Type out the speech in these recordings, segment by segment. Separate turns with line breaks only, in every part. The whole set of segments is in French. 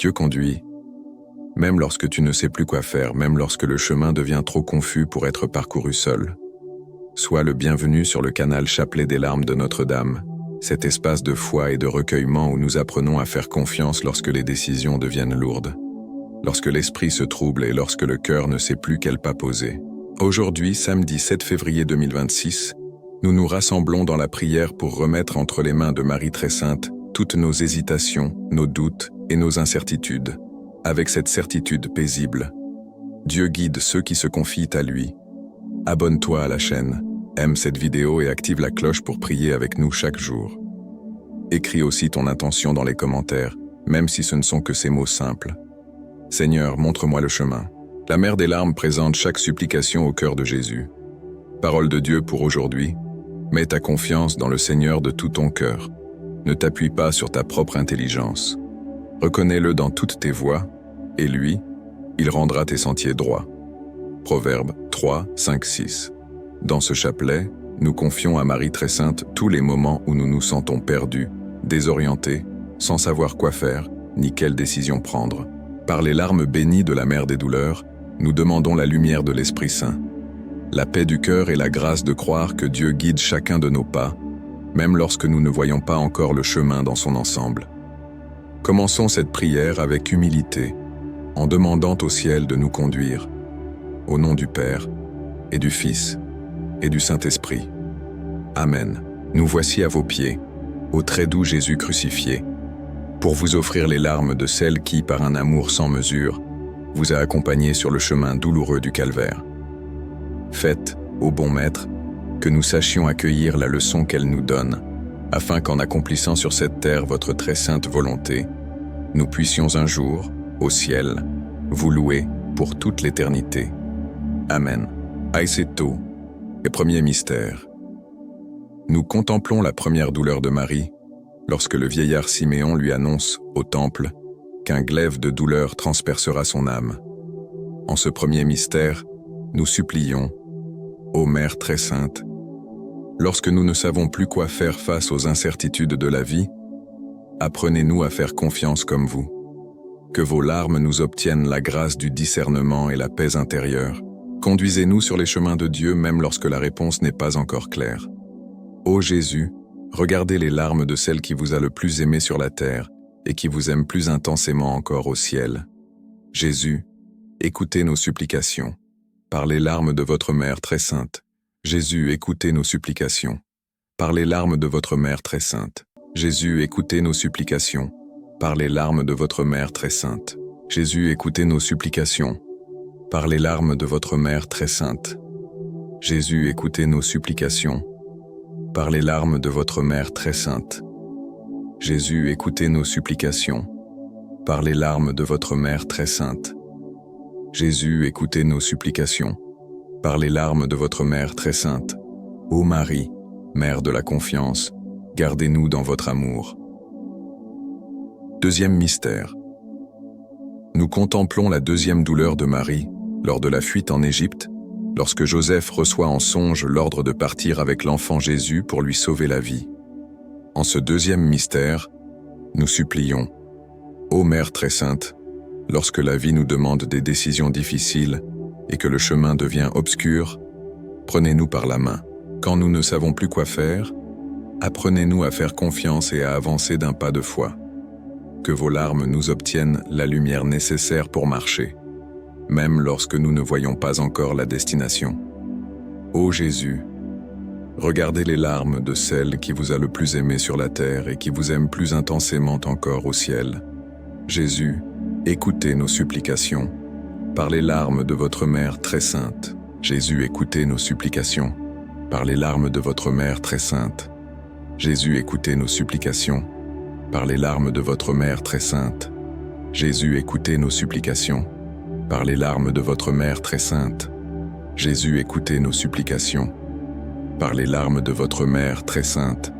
Dieu conduit, même lorsque tu ne sais plus quoi faire, même lorsque le chemin devient trop confus pour être parcouru seul. Sois le bienvenu sur le canal Chapelet des larmes de Notre-Dame, cet espace de foi et de recueillement où nous apprenons à faire confiance lorsque les décisions deviennent lourdes, lorsque l'esprit se trouble et lorsque le cœur ne sait plus quel pas poser. Aujourd'hui, samedi 7 février 2026, nous nous rassemblons dans la prière pour remettre entre les mains de Marie très sainte toutes nos hésitations, nos doutes et nos incertitudes, avec cette certitude paisible. Dieu guide ceux qui se confient à lui. Abonne-toi à la chaîne, aime cette vidéo et active la cloche pour prier avec nous chaque jour. Écris aussi ton intention dans les commentaires, même si ce ne sont que ces mots simples. Seigneur, montre-moi le chemin. La mère des larmes présente chaque supplication au cœur de Jésus. Parole de Dieu pour aujourd'hui. Mets ta confiance dans le Seigneur de tout ton cœur. Ne t'appuie pas sur ta propre intelligence. Reconnais-le dans toutes tes voies, et lui, il rendra tes sentiers droits. Proverbe 3, 5, 6. Dans ce chapelet, nous confions à Marie très sainte tous les moments où nous nous sentons perdus, désorientés, sans savoir quoi faire, ni quelle décision prendre. Par les larmes bénies de la mère des douleurs, nous demandons la lumière de l'Esprit Saint, la paix du cœur et la grâce de croire que Dieu guide chacun de nos pas, même lorsque nous ne voyons pas encore le chemin dans son ensemble. Commençons cette prière avec humilité, en demandant au ciel de nous conduire, au nom du Père, et du Fils, et du Saint-Esprit. Amen. Nous voici à vos pieds, au très doux Jésus crucifié, pour vous offrir les larmes de celle qui, par un amour sans mesure, vous a accompagné sur le chemin douloureux du calvaire. Faites, ô bon Maître, que nous sachions accueillir la leçon qu'elle nous donne, afin qu'en accomplissant sur cette terre votre très sainte volonté, nous puissions un jour, au ciel, vous louer pour toute l'éternité. Amen. Aiceto, et premier mystère. Nous contemplons la première douleur de Marie, lorsque le vieillard Siméon lui annonce, au temple, qu'un glaive de douleur transpercera son âme. En ce premier mystère, nous supplions, ô Mère très sainte, lorsque nous ne savons plus quoi faire face aux incertitudes de la vie, apprenez-nous à faire confiance comme vous. Que vos larmes nous obtiennent la grâce du discernement et la paix intérieure. Conduisez-nous sur les chemins de Dieu même lorsque la réponse n'est pas encore claire. Ô Jésus, regardez les larmes de celle qui vous a le plus aimé sur la terre et qui vous aime plus intensément encore au ciel. Jésus, écoutez nos supplications. Par les larmes de votre Mère très sainte. Jésus, écoutez nos supplications. Par les larmes de votre Mère très sainte. Jésus, écoutez nos supplications. Par les larmes de votre Mère très sainte. Jésus, écoutez nos supplications. Par les larmes de votre Mère très sainte. Jésus, écoutez nos supplications. Par les larmes de votre Mère très sainte. Jésus, écoutez nos supplications. Par les larmes de votre Mère très sainte. Jésus, écoutez nos supplications. Par les larmes de votre Mère très sainte. Ô Marie, Mère de la confiance, gardez-nous dans votre amour. Deuxième mystère. Nous contemplons la deuxième douleur de Marie, lors de la fuite en Égypte, lorsque Joseph reçoit en songe l'ordre de partir avec l'enfant Jésus pour lui sauver la vie. En ce deuxième mystère, nous supplions, ô Mère très sainte, lorsque la vie nous demande des décisions difficiles et que le chemin devient obscur, prenez-nous par la main. Quand nous ne savons plus quoi faire, apprenez-nous à faire confiance et à avancer d'un pas de foi. Que vos larmes nous obtiennent la lumière nécessaire pour marcher, même lorsque nous ne voyons pas encore la destination. Ô Jésus, regardez les larmes de celle qui vous a le plus aimé sur la terre et qui vous aime plus intensément encore au ciel. Jésus, écoutez nos supplications. Par les larmes de votre Mère très sainte. Jésus, écoutez nos supplications. Par les larmes de votre Mère très sainte. Jésus, écoutez nos supplications. Par les larmes de votre Mère très sainte. Jésus, écoutez nos supplications. Par les larmes de votre Mère très sainte. Jésus, écoutez nos supplications. Par les larmes de votre Mère très sainte.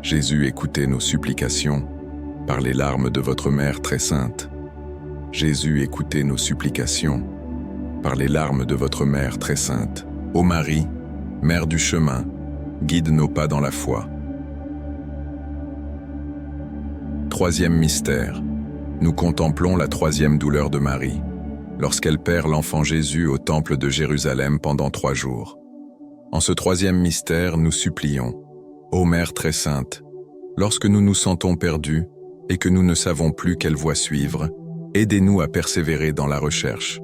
Jésus, écoutez nos supplications. Par les larmes de votre Mère très sainte. Jésus, écoutez nos supplications. Par les larmes de votre Mère très sainte. Ô Marie, Mère du chemin, guide nos pas dans la foi. Troisième mystère. Nous contemplons la troisième douleur de Marie, lorsqu'elle perd l'enfant Jésus au temple de Jérusalem pendant 3 jours. En ce troisième mystère, nous supplions, ô Mère très sainte, lorsque nous nous sentons perdus et que nous ne savons plus quelle voie suivre, aidez-nous à persévérer dans la recherche.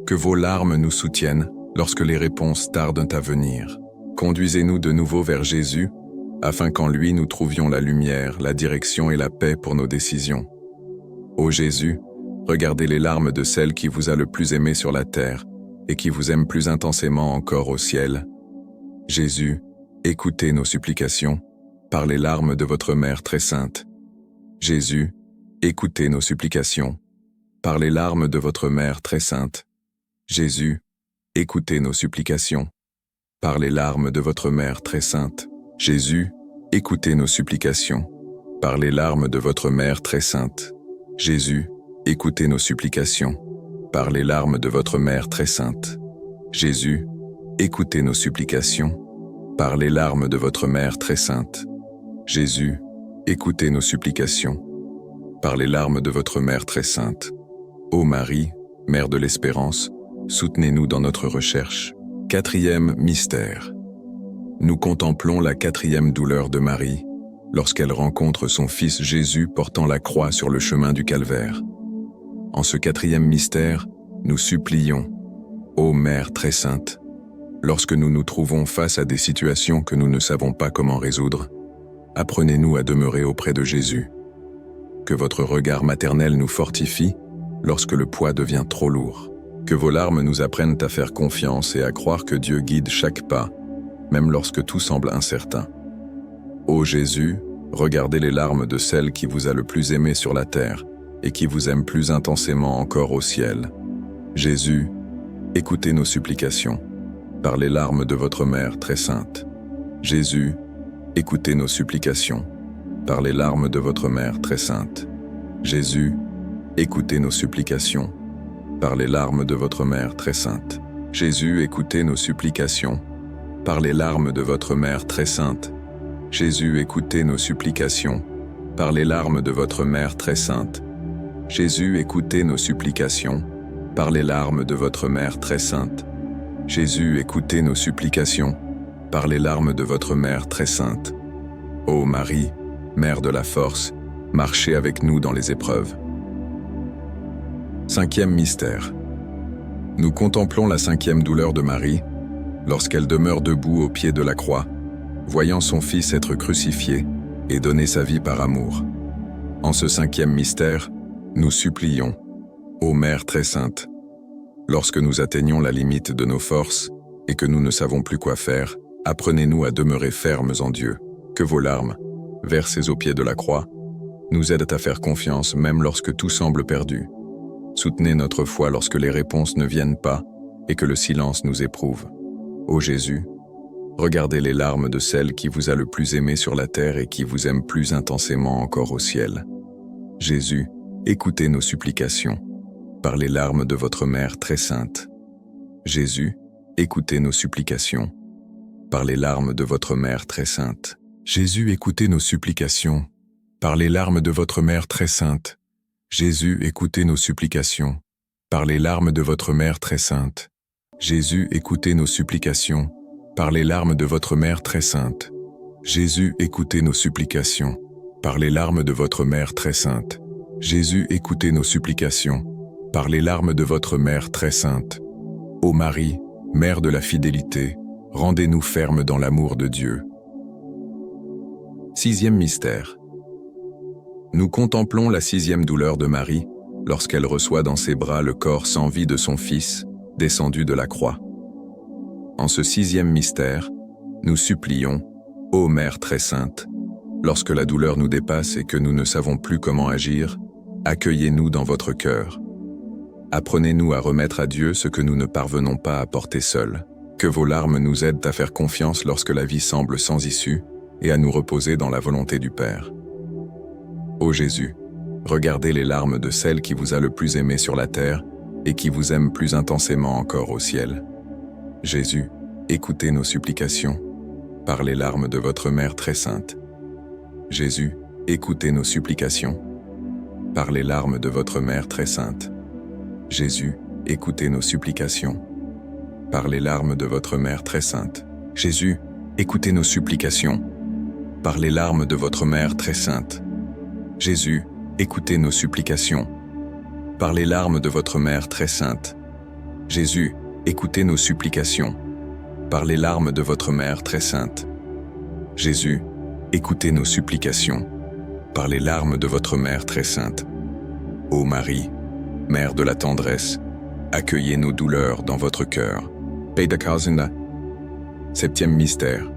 Que vos larmes nous soutiennent lorsque les réponses tardent à venir. Conduisez-nous de nouveau vers Jésus, afin qu'en lui nous trouvions la lumière, la direction et la paix pour nos décisions. Ô Jésus, regardez les larmes de celle qui vous a le plus aimé sur la terre et qui vous aime plus intensément encore au ciel. Jésus, écoutez nos supplications par les larmes de votre Mère très sainte. Jésus, écoutez nos supplications par les larmes de votre Mère très sainte. Jésus, écoutez nos supplications par les larmes de votre Mère très sainte. Jésus, écoutez nos supplications par les larmes de votre Mère très sainte. Jésus, écoutez nos supplications par les larmes de votre Mère très sainte. Jésus, écoutez nos supplications par les larmes de votre Mère très sainte. Jésus, écoutez nos supplications par les larmes de votre Mère très sainte. Ô Marie, Mère de l'Espérance, soutenez-nous dans notre recherche. 4e mystère. Nous contemplons la 4e douleur de Marie, lorsqu'elle rencontre son Fils Jésus portant la croix sur le chemin du Calvaire. En ce 4e mystère, nous supplions, ô Mère très sainte, lorsque nous nous trouvons face à des situations que nous ne savons pas comment résoudre, apprenez-nous à demeurer auprès de Jésus. Que votre regard maternel nous fortifie lorsque le poids devient trop lourd. Que vos larmes nous apprennent à faire confiance et à croire que Dieu guide chaque pas, même lorsque tout semble incertain. Ô Jésus, regardez les larmes de celle qui vous a le plus aimé sur la terre et qui vous aime plus intensément encore au ciel. Jésus, écoutez nos supplications par les larmes de votre Mère très sainte. Jésus, écoutez nos supplications par les larmes de votre Mère très sainte. Jésus, écoutez nos supplications par les larmes de votre Mère très sainte. Jésus, écoutez nos supplications par les larmes de votre Mère très sainte. Jésus, écoutez nos supplications par les larmes de votre Mère très sainte. Jésus, écoutez nos supplications par les larmes de votre Mère très sainte. Jésus, écoutez nos supplications par les larmes de votre Mère très sainte. Ô Marie, Mère de la force, marchez avec nous dans les épreuves. 5e mystère. Nous contemplons la 5e douleur de Marie, lorsqu'elle demeure debout au pied de la croix, voyant son Fils être crucifié et donner sa vie par amour. En ce 5e mystère, nous supplions, ô Mère très sainte, lorsque nous atteignons la limite de nos forces et que nous ne savons plus quoi faire, apprenez-nous à demeurer fermes en Dieu. Que vos larmes, versées au pied de la croix, nous aident à faire confiance même lorsque tout semble perdu. Soutenez notre foi lorsque les réponses ne viennent pas et que le silence nous éprouve. Ô Jésus, regardez les larmes de celle qui vous a le plus aimé sur la terre et qui vous aime plus intensément encore au ciel. Jésus, écoutez nos supplications par les larmes de votre Mère très sainte. Jésus, écoutez nos supplications par les larmes de votre Mère très sainte. Jésus, écoutez nos supplications par les larmes de votre Mère très sainte. Jésus, écoutez nos supplications par les larmes de votre Mère très sainte. Jésus, écoutez nos supplications par les larmes de votre Mère très sainte. Jésus, écoutez nos supplications par les larmes de votre Mère très sainte. Jésus, écoutez nos supplications par les larmes de votre Mère très sainte. Ô Marie, Mère de la fidélité, rendez-nous fermes dans l'amour de Dieu. 6e mystère. Nous contemplons la 6e douleur de Marie, lorsqu'elle reçoit dans ses bras le corps sans vie de son Fils, descendu de la croix. En ce 6e mystère, nous supplions, ô Mère très sainte, lorsque la douleur nous dépasse et que nous ne savons plus comment agir, accueillez-nous dans votre cœur. Apprenez-nous à remettre à Dieu ce que nous ne parvenons pas à porter seuls. Que vos larmes nous aident à faire confiance lorsque la vie semble sans issue et à nous reposer dans la volonté du Père. Ô Jésus, regardez les larmes de celle qui vous a le plus aimé sur la terre et qui vous aime plus intensément encore au ciel. Jésus, écoutez nos supplications par les larmes de votre Mère très sainte. Jésus, écoutez nos supplications par les larmes de votre Mère très sainte. Jésus, écoutez nos supplications. Par les larmes de votre Mère très sainte. Jésus, écoutez nos supplications. Par les larmes de votre Mère très sainte. Jésus, écoutez nos supplications. Par les larmes de votre Mère très sainte. Jésus, écoutez nos supplications. Par les larmes de votre Mère très sainte. Jésus, écoutez nos supplications. Par les larmes de votre Mère très sainte. Ô Marie, Mère de la tendresse, accueillez nos douleurs dans votre cœur. Septième mystère.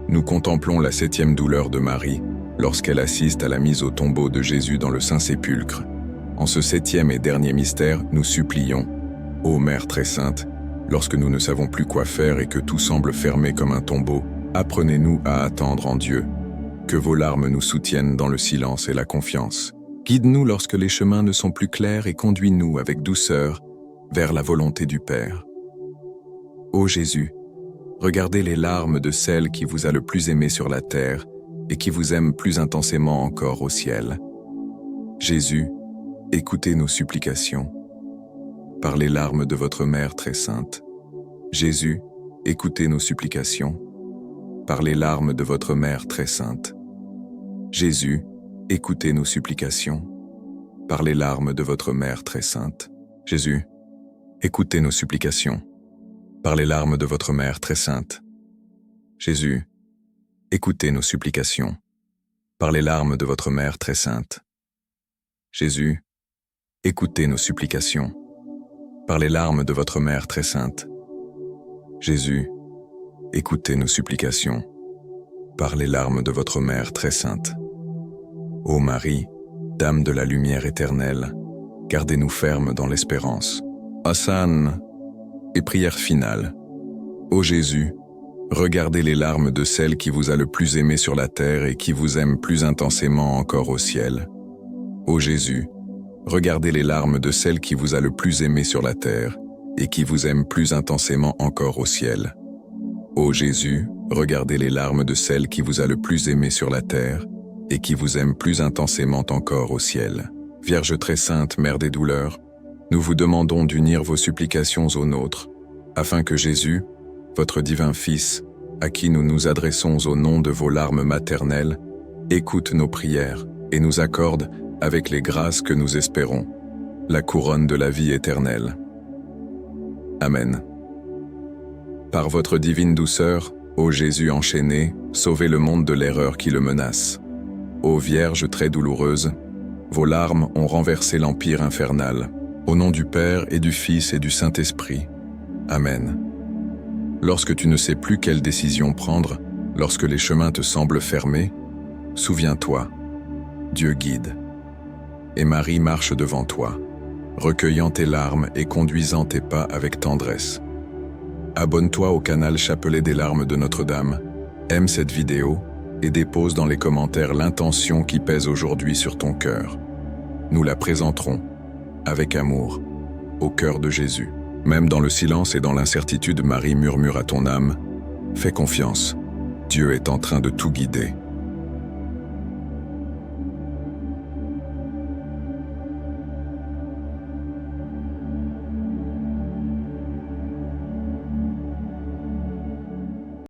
Nous contemplons la 7e douleur de Marie lorsqu'elle assiste à la mise au tombeau de Jésus dans le Saint-Sépulcre. En ce 7e et dernier mystère, nous supplions, ô Mère très sainte, lorsque nous ne savons plus quoi faire et que tout semble fermé comme un tombeau, apprenez-nous à attendre en Dieu. Que vos larmes nous soutiennent dans le silence et la confiance. Guide-nous lorsque les chemins ne sont plus clairs et conduis-nous avec douceur vers la volonté du Père. Ô Jésus, regardez les larmes de celle qui vous a le plus aimé sur la terre et qui vous aime plus intensément encore au ciel. Jésus, écoutez nos supplications. Par les larmes de votre Mère très sainte. Jésus, écoutez nos supplications. Par les larmes de votre Mère très sainte. Jésus, écoutez nos supplications. Par les larmes de votre Mère très sainte. Jésus, écoutez nos supplications. Par les larmes de votre Mère très sainte. Jésus, écoutez nos supplications. Par les larmes de votre Mère très sainte. Jésus, écoutez nos supplications. Par les larmes de votre Mère très sainte. Jésus, écoutez nos supplications. Par les larmes de votre Mère très sainte. Ô Marie, Dame de la lumière éternelle, gardez-nous fermes dans l'espérance. Hosanna et prière finale. Ô Jésus, regardez les larmes de celle qui vous a le plus aimé sur la terre et qui vous aime plus intensément encore au ciel. Ô Jésus, regardez les larmes de celle qui vous a le plus aimé sur la terre et qui vous aime plus intensément encore au ciel. Ô Jésus, regardez les larmes de celle qui vous a le plus aimé sur la terre et qui vous aime plus intensément encore au ciel. Vierge très sainte, Mère des douleurs, nous vous demandons d'unir vos supplications aux nôtres, afin que Jésus, votre divin Fils, à qui nous nous adressons au nom de vos larmes maternelles, écoute nos prières et nous accorde, avec les grâces que nous espérons, la couronne de la vie éternelle. Amen. Par votre divine douceur, ô Jésus enchaîné, sauvez le monde de l'erreur qui le menace. Ô Vierge très douloureuse, vos larmes ont renversé l'empire infernal. Au nom du Père et du Fils et du Saint-Esprit. Amen. Lorsque tu ne sais plus quelle décision prendre, lorsque les chemins te semblent fermés, souviens-toi, Dieu guide. Et Marie marche devant toi, recueillant tes larmes et conduisant tes pas avec tendresse. Abonne-toi au canal Chapelet des larmes de Notre-Dame, aime cette vidéo et dépose dans les commentaires l'intention qui pèse aujourd'hui sur ton cœur. Nous la présenterons, avec amour, au cœur de Jésus. Même dans le silence et dans l'incertitude, Marie murmure à ton âme, « Fais confiance, Dieu est en train de tout guider. »